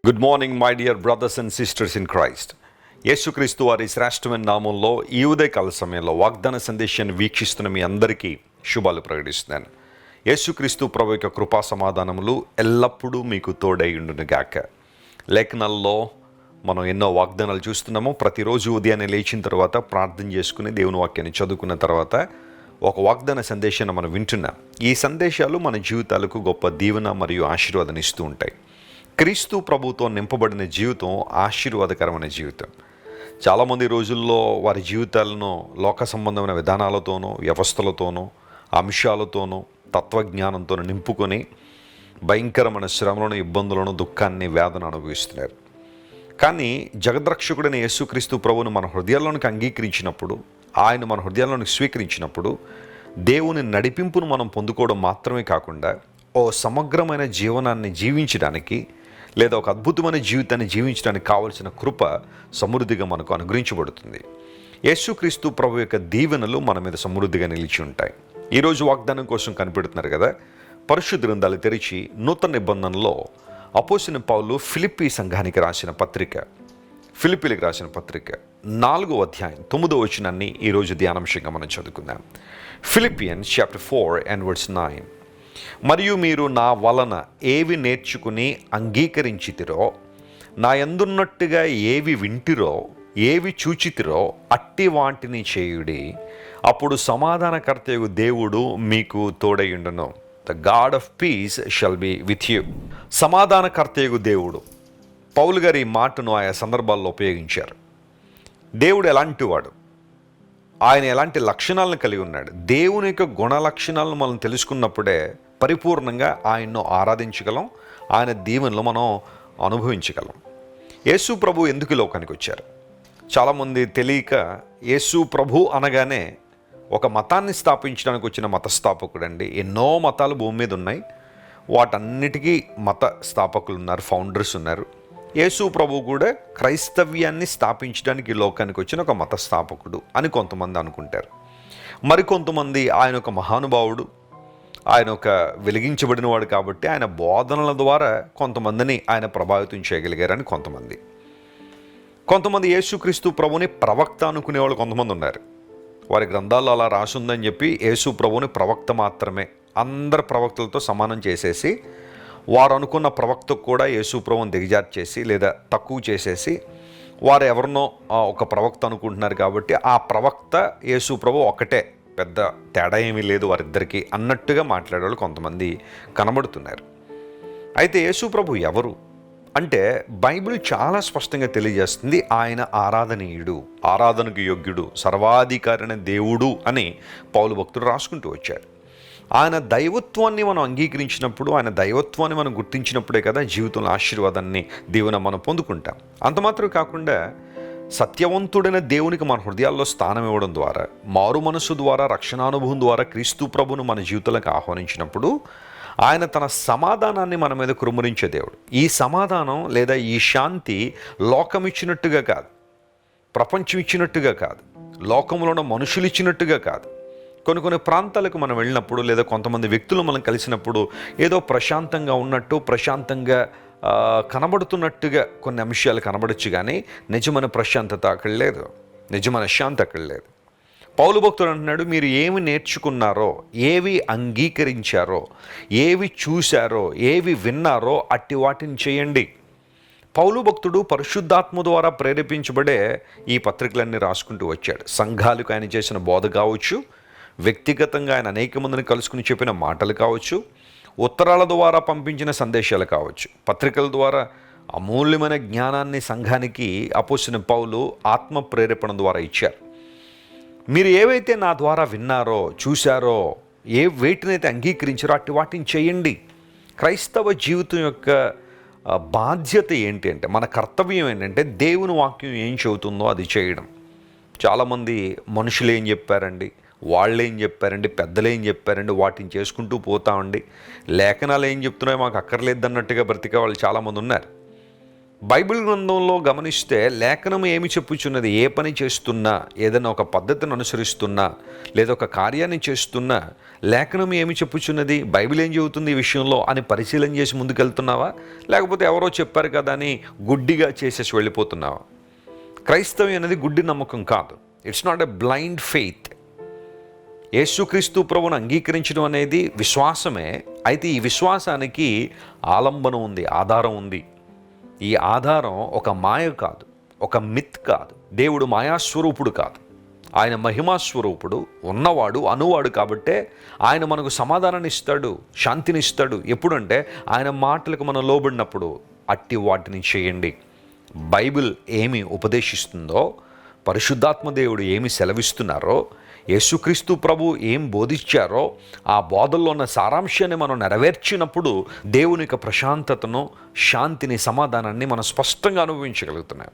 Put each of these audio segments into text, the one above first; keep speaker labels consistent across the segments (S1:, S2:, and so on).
S1: Good morning my dear brothers and sisters in Christ. యేసుక్రీస్తు వారి శ్రేష్టమైన నామంలో ఈ ఉదయకాల సమయంలో వాగ్దాన సందేశాన్ని వీక్షిస్తున్న మీ అందరికీ శుభాలు ప్రకటిస్తున్నాను. యేసుక్రీస్తు ప్రభు యొక్క కృపా సమాధానములు ఎల్లప్పుడూ మీకు తోడై ఉండునుగాక. లేఖనాల్లో మనం ఎన్నో వాగ్దానాలు చూస్తున్నాము. ప్రతిరోజు ఉదయాన్నే లేచిన తర్వాత ప్రార్థన చేసుకుని దేవుని వాక్యాన్ని చదువుకున్న తర్వాత ఒక వాగ్దాన సందేశాన్ని మనం వింటున్నాం. ఈ సందేశాలు మన జీవితాలకు గొప్ప దీవెన మరియు ఆశీర్వాదాన్ని ఇస్తూ ఉంటాయి. క్రీస్తు ప్రభుతో నింపబడిన జీవితం ఆశీర్వాదకరమైన జీవితం. చాలామంది రోజుల్లో వారి జీవితాలను లోక సంబంధమైన విధానాలతోనూ, వ్యవస్థలతోనూ, అంశాలతోనూ, తత్వజ్ఞానంతోనూ నింపుకొని భయంకరమైన శ్రమలను, ఇబ్బందులను, దుఃఖాన్ని, వేదన అనుభవిస్తున్నారు. కానీ జగద్రక్షకుడైన యేసుక్రీస్తు ప్రభువును మన హృదయాల్లోనికి అంగీకరించినప్పుడు, ఆయన మన హృదయాల్లోనికి స్వీకరించినప్పుడు దేవుని నడిపింపును మనం పొందుకోవడం మాత్రమే కాకుండా ఓ సమగ్రమైన జీవనాన్ని జీవించడానికి లేదా ఒక అద్భుతమైన జీవితాన్ని జీవించడానికి కావలసిన కృప సమృద్ధిగా మనకు అనుగ్రహించబడుతుంది. యేసుక్రీస్తు ప్రభు యొక్క దీవెనలు మన మీద సమృద్ధిగా నిలిచి ఉంటాయి. ఈరోజు వాగ్దానం కోసం కనిపెడుతున్నారు కదా. పరిశుద్ధ గ్రంథాలు తెరిచి నూతన నిబంధనలో అపోస్తలుడైన పౌలు ఫిలిప్పీ సంఘానికి రాసిన పత్రిక, ఫిలిప్పీలకు రాసిన పత్రిక 4వ అధ్యాయం 9వ వచనాన్ని ఈరోజు ధ్యానాంశంగా మనం చదువుకుందాం. Philippians chapter 4 and verse 9. మరియు మీరు నా వలన ఏవి నేర్చుకుని అంగీకరించితిరో, నా యందున్నట్టుగా ఏవి వింటిరో, ఏవి చూచితిరో అట్టి వాటిని చేయుడి. అప్పుడు సమాధానకర్తయగు దేవుడు మీకు తోడయుండును. The God of peace shall be with you. సమాధానకర్తయగు దేవుడు. పౌలు గారు ఈ మాటను ఆయా సందర్భాల్లో ఉపయోగించారు. దేవుడు ఎలాంటి వాడు, ఆయన ఎలాంటి లక్షణాలను కలిగి ఉన్నాడు. దేవుని యొక్క గుణ లక్షణాలను మనం తెలుసుకున్నప్పుడే పరిపూర్ణంగా ఆయన్ను ఆరాధించగలం, ఆయన దీవెనలు మనం అనుభవించగలం. యేసు ప్రభు ఎందుకు లోకానికి వచ్చారు? చాలామంది తెలియక యేసు ప్రభు అనగానే ఒక మతాన్ని స్థాపించడానికి వచ్చిన మతస్థాపకుడు అండి. ఎన్నో మతాలు భూమి మీద ఉన్నాయి, వాటన్నిటికీ మత స్థాపకులు ఉన్నారు, ఫౌండర్స్ ఉన్నారు. యేసు ప్రభు కూడా క్రైస్తవ్యాన్ని స్థాపించడానికి లోకానికి వచ్చిన ఒక మత స్థాపకుడు అని కొంతమంది అనుకుంటారు. మరికొంతమంది ఆయన ఒక మహానుభావుడు, ఆయన ఒక వెలిగించబడినవాడు కాబట్టి ఆయన బోధనల ద్వారా కొంతమందిని ఆయన ప్రభావితం చేయగలిగారని కొంతమంది యేసుక్రీస్తు ప్రభుని ప్రవక్త అనుకునేవాళ్ళు కొంతమంది ఉన్నారు. వారి గ్రంథాల్లో అలా రాసుందని చెప్పి యేసు ప్రభుని ప్రవక్త మాత్రమే, అందరు ప్రవక్తలతో సమానం చేసేసి వారు అనుకున్న ప్రవక్తకు కూడా యేసు ప్రభుని దిగజార్చేసి లేదా తక్కువ చేసేసి వారు ఎవరినో ఒక ప్రవక్త అనుకుంటున్నారు కాబట్టి ఆ ప్రవక్త యేసు ప్రభు ఒక్కటే, పెద్ద తేడా ఏమీ లేదు వారిద్దరికీ అన్నట్టుగా మాట్లాడేవాళ్ళు కొంతమంది కనబడుతున్నారు. అయితే యేసు ప్రభు ఎవరు అంటే బైబిల్ చాలా స్పష్టంగా తెలియజేస్తుంది. ఆయన ఆరాధనీయుడు, ఆరాధనకు యోగ్యుడు, సర్వాధికారైన దేవుడు అని పౌలు భక్తుడు రాసుకుంటూ వచ్చారు. ఆయన దైవత్వాన్ని మనం అంగీకరించినప్పుడు, ఆయన దైవత్వాన్ని మనం గుర్తించినప్పుడే కదా జీవితంలో ఆశీర్వాదాన్ని, దీవెన మనం పొందుకుంటాం. అంత మాత్రమే కాకుండా సత్యవంతుడైన దేవునికి మన హృదయాల్లో స్థానం ఇవ్వడం ద్వారా, మారు మనసు ద్వారా, రక్షణానుభవం ద్వారా క్రీస్తు ప్రభును మన జీవితాలకు ఆహ్వానించినప్పుడు ఆయన తన సమాధానాన్ని మన మీద కురుమరించే దేవుడు. ఈ సమాధానం లేదా ఈ శాంతి లోకం ఇచ్చినట్టుగా కాదు, ప్రపంచం ఇచ్చినట్టుగా కాదు, లోకంలో ఉన్న మనుషులు ఇచ్చినట్టుగా కాదు. కొన్ని ప్రాంతాలకు మనం వెళ్ళినప్పుడు లేదా కొంతమంది వ్యక్తులు మనం కలిసినప్పుడు ఏదో ప్రశాంతంగా ఉన్నట్టు, ప్రశాంతంగా కనబడుతున్నట్టుగా కొన్ని అంశాలు కనబడచ్చు, కానీ నిజమైన ప్రశాంతత అక్కడ లేదు, నిజమైన శాంతి అక్కడ లేదు. పౌలు భక్తుడు అంటున్నాడు, మీరు ఏమి నేర్చుకున్నారో, ఏవి అంగీకరించారో, ఏవి చూశారో, ఏవి విన్నారో అట్టి వాటిని చేయండి. పౌలు భక్తుడు పరిశుద్ధాత్మ ద్వారా ప్రేరేపించబడే ఈ పత్రికలన్నీ రాసుకుంటూ వచ్చాడు. సంఘాలకు ఆయన చేసిన బోధ కావచ్చు, వ్యక్తిగతంగా ఆయన అనేక మందిని కలుసుకుని చెప్పిన మాటలు కావచ్చు, ఉత్తరాల ద్వారా పంపించిన సందేశాలు కావచ్చు, పత్రికల ద్వారా అమూల్యమైన జ్ఞానాన్ని సంఘానికి అపోస్తలుడైన పౌలు ఆత్మ ప్రేరేపణ ద్వారా ఇచ్చారు. మీరు ఏవైతే నా ద్వారా విన్నారో, చూశారో, వేటినైతే అంగీకరించారో అట్టి వాటిని చేయండి. క్రైస్తవ జీవితం యొక్క బాధ్యత ఏంటి అంటే, మన కర్తవ్యం ఏంటంటే దేవుని వాక్యం ఏం చెబుతుందో అది చేయడం. చాలామంది మనుషులు ఏం చెప్పారండి, వాళ్ళు ఏం చెప్పారండి, పెద్దలు ఏం చెప్పారండి, వాటిని చేసుకుంటూ పోతామండి. లేఖనాలు ఏం చెప్తున్నాయో మాకు అక్కర్లేదు అన్నట్టుగా బ్రతికే వాళ్ళు చాలామంది ఉన్నారు. బైబిల్ గ్రంథంలో గమనిస్తే లేఖనం ఏమి చెప్పుచున్నది? ఏ పని చేస్తున్నా, ఏదైనా ఒక పద్ధతిని అనుసరిస్తున్నా, లేదా ఒక కార్యాన్ని చేస్తున్నా లేఖనం ఏమి చెప్పుచున్నది, బైబిల్ ఏం చెబుతుంది ఈ విషయంలో అని పరిశీలన చేసి ముందుకెళ్తున్నావా? లేకపోతే ఎవరో చెప్పారు కదా అని గుడ్డిగా చేసేసి వెళ్ళిపోతున్నావా? క్రైస్తవ్యం అనేది గుడ్డి నమ్మకం కాదు. It's not a blind faith. యేసుక్రీస్తు ప్రభువును అంగీకరించడం అనేది విశ్వాసమే. అయితే ఈ విశ్వాసానికి ఆలంబనం ఉంది, ఆధారం ఉంది. ఈ ఆధారం ఒక మాయ కాదు, ఒక మిత్ కాదు. దేవుడు మాయాస్వరూపుడు కాదు, ఆయన మహిమాస్వరూపుడు, ఉన్నవాడు, అనువాడు. కాబట్టే ఆయన మనకు సమాధానాన్ని ఇస్తాడు, శాంతిని ఇస్తాడు. ఎప్పుడంటే ఆయన మాటలకు మనం లోబడినప్పుడు. అట్టి వాటిని చేయండి. బైబిల్ ఏమి ఉపదేశిస్తుందో, పరిశుద్ధాత్మ దేవుడు ఏమి సెలవిస్తున్నారో, యేసుక్రీస్తు ప్రభు ఏం బోధించారో ఆ బోధల్లో ఉన్న సారాంశాన్ని మనం నెరవేర్చినప్పుడు దేవుని యొక్క ప్రశాంతతను, శాంతిని, సమాధానాన్ని మనం స్పష్టంగా అనుభవించగలుగుతున్నాం.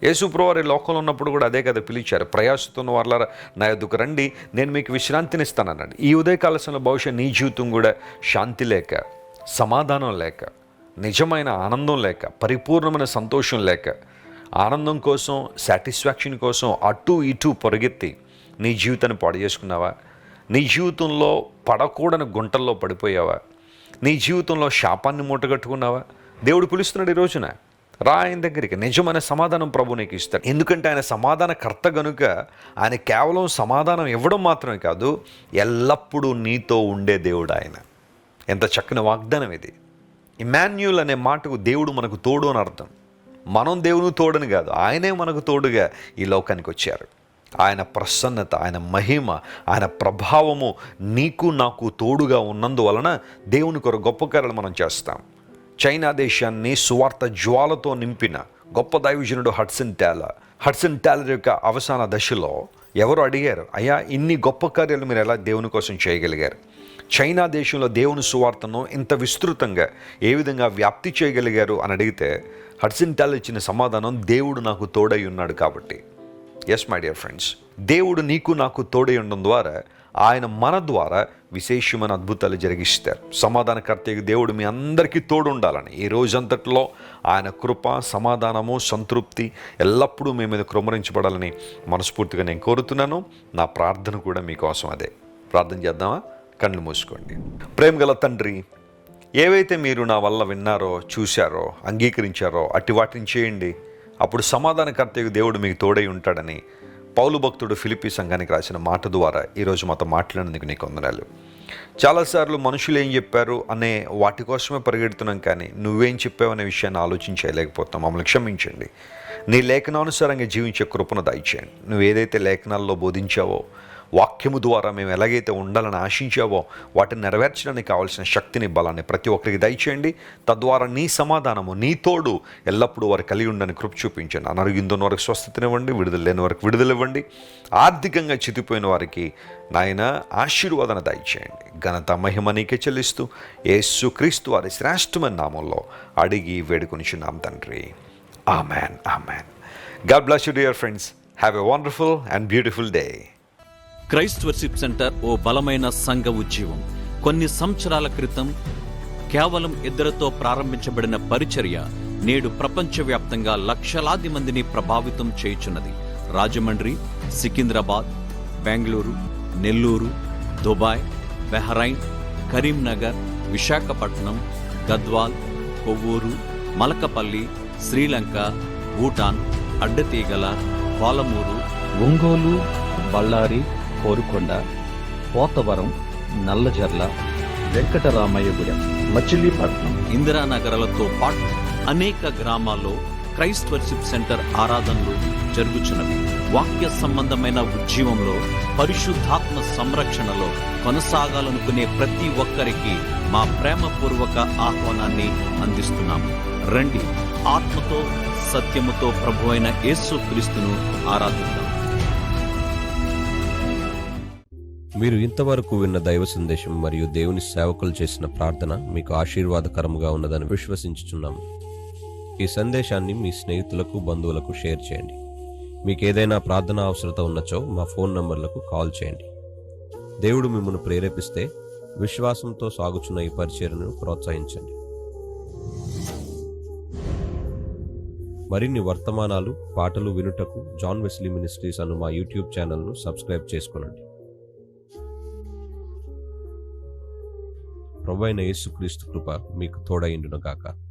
S1: యేసు ప్రభు వారి లోకంలో ఉన్నప్పుడు కూడా అదే కదా పిలిచారు. ప్రయాసతున్న వాళ్ళ నా యొద్దకు రండి, నేను మీకు విశ్రాంతిని ఇస్తానన్నాడు. ఈ ఉదయకాల సమయంలో బహుశా నీ జీవితం కూడా శాంతి లేక, సమాధానం లేక, నిజమైన ఆనందం లేక, పరిపూర్ణమైన సంతోషం లేక, ఆనందం కోసం, సాటిస్ఫాక్షన్ కోసం అటు ఇటు పరిగెత్తి నీ జీవితాన్ని పాడు చేసుకున్నావా? నీ జీవితంలో పడకూడని గుంటల్లో పడిపోయావా? నీ జీవితంలో శాపాన్ని మూటగట్టుకున్నావా? దేవుడు పిలుస్తున్నాడు ఈ రోజున, రా ఆయన దగ్గరికి. నిజమైన సమాధానం ప్రభు నీకు ఇస్తాడు. ఎందుకంటే ఆయన సమాధానకర్త గనుక ఆయన కేవలం సమాధానం ఇవ్వడం మాత్రమే కాదు, ఎల్లప్పుడూ నీతో ఉండే దేవుడు ఆయన. ఎంత చక్కని వాగ్దానం ఇది. ఇమాన్యుయల్ అనే మాటకు దేవుడు మనకు తోడు అని అర్థం. మనం దేవుని తోడని కాదు, ఆయనే మనకు తోడుగా ఈ లోకానికి వచ్చారు. ఆయన ప్రసన్నత, ఆయన మహిమ, ఆయన ప్రభావము నీకు నాకు తోడుగా ఉన్నందువలన దేవుని కొరకు గొప్ప కార్యాలు మనం చేస్తాం. చైనా దేశాన్ని సువార్త జ్వాలతో నింపిన గొప్ప దైవజనుడు హడ్సన్ టాలర్ యొక్క అవసాన దశలో ఎవరు అడిగారు, అయ్యా ఇన్ని గొప్ప కార్యాలు మీరు ఎలా దేవుని కోసం చేయగలిగారు? చైనా దేశంలో దేవుని సువార్తను ఇంత విస్తృతంగా ఏ విధంగా వ్యాప్తి చేయగలిగారు అని అడిగితే హడ్సన్ టాలర్ ఇచ్చిన సమాధానం, దేవుడు నాకు తోడై ఉన్నాడు కాబట్టి. ఎస్ మై డియర్ ఫ్రెండ్స్, దేవుడు నీకు నాకు తోడై ఉండడం ద్వారా ఆయన మన ద్వారా విశేషమైన అద్భుతాలు జరిగిస్తారు. సమాధానకర్తయ్య దేవుడు మీ అందరికీ తోడు ఉండాలని, ఈ రోజంతట్లో ఆయన కృప, సమాధానము, సంతృప్తి ఎల్లప్పుడూ మీ మీద కృమ్మరించబడాలని మనస్ఫూర్తిగా నేను కోరుతున్నాను. నా ప్రార్థన కూడా మీకోసం అదే. ప్రార్థన చేద్దామా? కళ్ళు మూసుకోండి. ప్రేమగల తండ్రి, ఏవైతే మీరు నా వల్ల విన్నారో, చూశారో, అంగీకరించారో అట్టి వాటిని చేయండి. అప్పుడు సమాధానకర్తయ్య దేవుడు మీకు తోడై ఉంటాడని పౌలు భక్తుడు ఫిలిప్పీ సంఘానికి రాసిన మాట ద్వారా ఈరోజు మాతో మాట్లాడినందుకు నీకు వందనాలు. చాలాసార్లు మనుషులు ఏం చెప్పారు అనే వాటి కోసమే పరిగెడుతున్నాం, కానీ నువ్వేం చెప్పావు అనే విషయాన్ని ఆలోచించలేకపోతాం. మమ్మల్ని క్షమించండి. నీ లేఖనానుసారంగా జీవించే కృపను దయచేయండి. నువ్వు ఏదైతే లేఖనాల్లో బోధించావో, వాక్యము ద్వారా మేము ఎలాగైతే ఉండాలని ఆశించావో వాటిని నెరవేర్చడానికి కావాల్సిన శక్తిని, బలాన్ని ప్రతి ఒక్కరికి దయచేయండి. తద్వారా నీ సమాధానము, నీ తోడు ఎల్లప్పుడూ వారు కలిగి ఉండని కృప చూపించండి. అనారోగ్యంతో వారికి స్వస్థతనివ్వండి, విడుదల లేని వారికి విడుదలివ్వండి. ఆర్థికంగా చితిపోయిన వారికి నాయన ఆశీర్వాదన దయచేయండి. ఘనత, మహిమ నీకే చెల్లిస్తూ యేసుక్రీస్తు వారి శ్రేష్టమైన నామంలో అడిగి వేడుకొనిచున్నాం తండ్రి. Amen, amen. God bless you dear friends. Have a wonderful and beautiful day.
S2: Christ worship centre ఓ బలమైన సంఘ ఉజ్జీవం. కొన్ని సంవత్సరాల క్రితం కేవలం ఇద్దరితో ప్రారంభించబడిన పరిచర్య నేడు ప్రపంచవ్యాప్తంగా లక్షలాది మందిని ప్రభావితం చేయుచున్నది. రాజమండ్రి, సికింద్రాబాద్, బెంగళూరు, నెల్లూరు, దుబాయ్, బెహ్రైన్, కరీంనగర్, విశాఖపట్నం, గద్వాల్, కొవ్వూరు, మలకపల్లి, శ్రీలంక, భూటాన్, అడ్డతీగల, పాలమూరు,
S3: ఒంగోలు, బళ్ళారి, కోరుకొండ, పోతవరం, నల్లజర్ల, వెంకటరామయ్యగూడెం, మచిలీపట్నం,
S2: ఇందిరానగర్లతో పాటు అనేక గ్రామాల్లో క్రైస్ట్ వర్షిప్ సెంటర్ ఆరాధనలు జరుగుచున్నవి. వాక్య సంబంధమైన ఉజ్జీవంలో, పరిశుద్ధాత్మ సంరక్షణలో కొనసాగాలనుకునే ప్రతి ఒక్కరికి మా ప్రేమపూర్వక ఆహ్వానాన్ని అందిస్తున్నాము. రండి, ఆత్మతో సత్యముతో ప్రభువైన యేసుక్రీస్తును ఆరాధిద్దాం.
S4: మీరు ఇంతవరకు విన్న దైవ సందేశం మరియు దేవుని సేవకులు చేసిన ప్రార్థన మీకు ఆశీర్వాదకరముగా ఉన్నదని విశ్వసించుచున్నాము. ఈ సందేశాన్ని మీ స్నేహితులకు, బంధువులకు షేర్ చేయండి. మీకు ఏదైనా ప్రార్థన అవసరత ఉన్నచో మా ఫోన్ నంబర్లకు కాల్ చేయండి. దేవుడు మిమ్మల్ని ప్రేరేపిస్తే విశ్వాసంతో సాగుచున్న ఈ పరిచర్యను ప్రోత్సహించండి. మరిన్ని వర్తమానాలు పాటలు వినుటకు జాన్ వెస్లీ మినిస్ట్రీస్ అను మా యూట్యూబ్ ఛానల్ను సబ్స్క్రైబ్ చేసుకొనండి. ప్రభువైన యేసుక్రీస్తు కృప మీకు తోడైండును గాక.